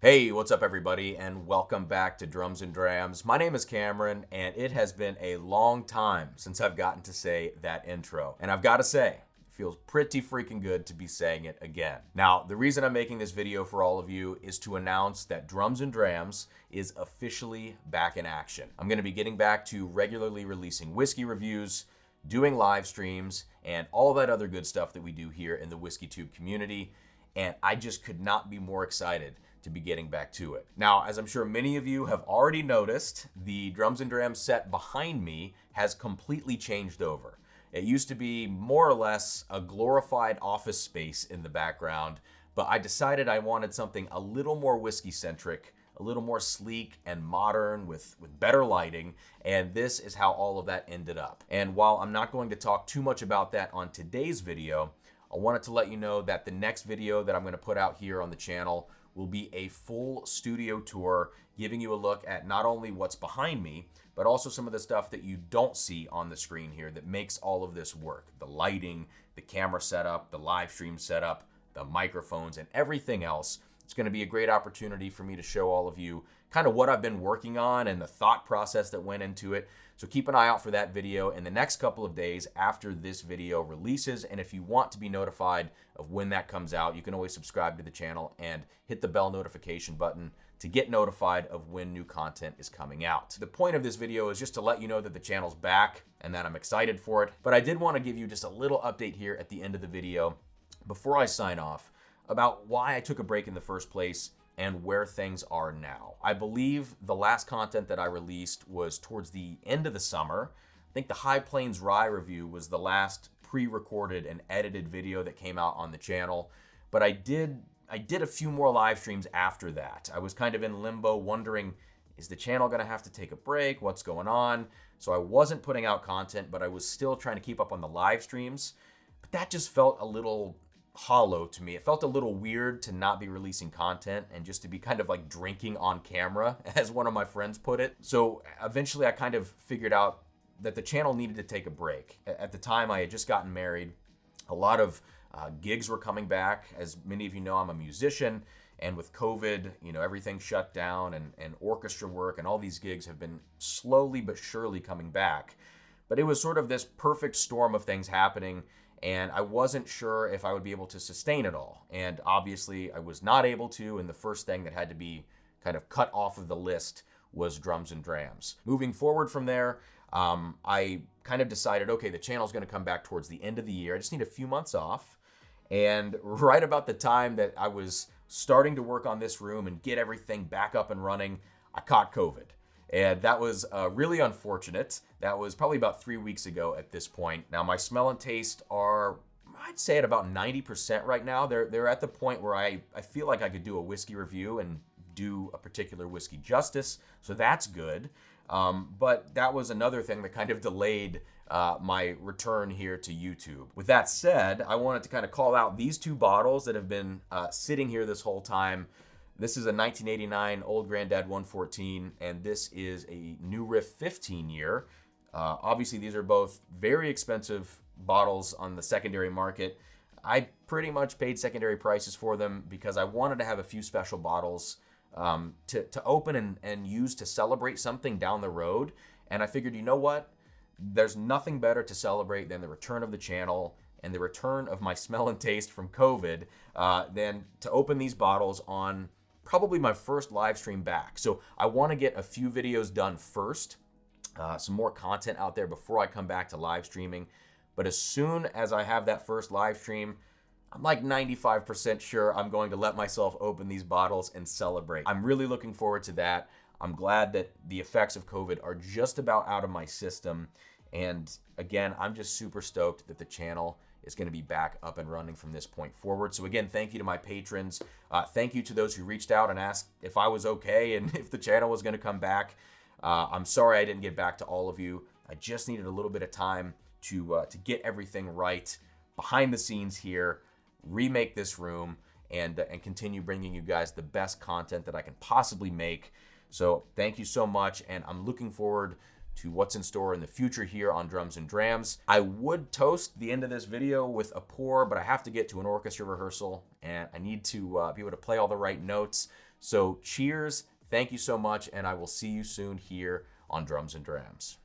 Hey, what's up everybody, and welcome back to Drums and Drams. My name is Cameron, and it has been a long time since I've gotten to say that intro. And I've got to say, it feels pretty freaking good to be saying it again. Now, the reason I'm making this video for all of you is to announce that Drums and Drams is officially back in action. I'm going to be getting back to regularly releasing whiskey reviews, doing live streams, and all that other good stuff that we do here in the WhiskeyTube community. And I just could not be more excited to be getting back to it. Now, as I'm sure many of you have already noticed, the Drums and Drams set behind me has completely changed over. It used to be more or less a glorified office space in the background, but I decided I wanted something a little more whiskey-centric, a little more sleek and modern with better lighting, and this is how all of that ended up. And while I'm not going to talk too much about that on today's video, I wanted to let you know that the next video that I'm going to put out here on the channel will be a full studio tour, giving you a look at not only what's behind me, but also some of the stuff that you don't see on the screen here that makes all of this work. The lighting, the camera setup, the live stream setup, the microphones, and everything else. It's going to be a great opportunity for me to show all of you kind of what I've been working on and the thought process that went into it. So keep an eye out for that video in the next couple of days after this video releases. And if you want to be notified of when that comes out, you can always subscribe to the channel and hit the bell notification button to get notified of when new content is coming out. The point of this video is just to let you know that the channel's back and that I'm excited for it. But I did want to give you just a little update here at the end of the video before I sign off about why I took a break in the first place and where things are now. I believe the last content that I released was towards the end of the summer. I think the High Plains Rye review was the last pre-recorded and edited video that came out on the channel, but I did a few more live streams after that. I was kind of in limbo wondering, is the channel gonna have to take a break? What's going on? So I wasn't putting out content, but I was still trying to keep up on the live streams, but that just felt a little hollow to me. It felt a little weird to not be releasing content and just to be kind of like drinking on camera, as one of my friends put it. So eventually I kind of figured out that the channel needed to take a break. At the time, I had just gotten married. A lot of gigs were coming back. As many of you know, I'm a musician, and with COVID, everything shut down, and orchestra work and all these gigs have been slowly but surely coming back. But it was sort of this perfect storm of things happening, and I wasn't sure if I would be able to sustain it all. And obviously, I was not able to, and the first thing that had to be kind of cut off of the list was Drums and Drams. Moving forward from there, I kind of decided, okay, the channel's going to come back towards the end of the year. I just need a few months off. And right about the time that I was starting to work on this room and get everything back up and running, I caught COVID. And that was really unfortunate. That was probably about 3 weeks ago at this point. Now, my smell and taste are, I'd say, at about 90% right now. They're at the point where I feel like I could do a whiskey review and do a particular whiskey justice. So that's good. But that was another thing that kind of delayed my return here to YouTube. With that said, I wanted to kind of call out these two bottles that have been sitting here this whole time. This is a 1989 Old Grandad 114, and this is a New Riff 15 year. Obviously, these are both very expensive bottles on the secondary market. I pretty much paid secondary prices for them because I wanted to have a few special bottles to open and use to celebrate something down the road. And I figured, you know what? There's nothing better to celebrate than the return of the channel and the return of my smell and taste from COVID than to open these bottles on probably my first live stream back. So I want to get a few videos done first, some more content out there before I come back to live streaming. But as soon as I have that first live stream, I'm like 95% sure I'm going to let myself open these bottles and celebrate. I'm really looking forward to that. I'm glad that the effects of COVID are just about out of my system. And again, I'm just super stoked that the channel is going to be back up and running from this point forward. So again, thank you to my patrons. Thank you to those who reached out and asked if I was okay and if the channel was going to come back. I'm sorry I didn't get back to all of you. I just needed a little bit of time to get everything right behind the scenes here, remake this room, and continue bringing you guys the best content that I can possibly make. So thank you so much, and I'm looking forward to what's in store in the future here on Drums and Drams. I would toast the end of this video with a pour, but I have to get to an orchestra rehearsal, and I need to be able to play all the right notes. So cheers, thank you so much, and I will see you soon here on Drums and Drams.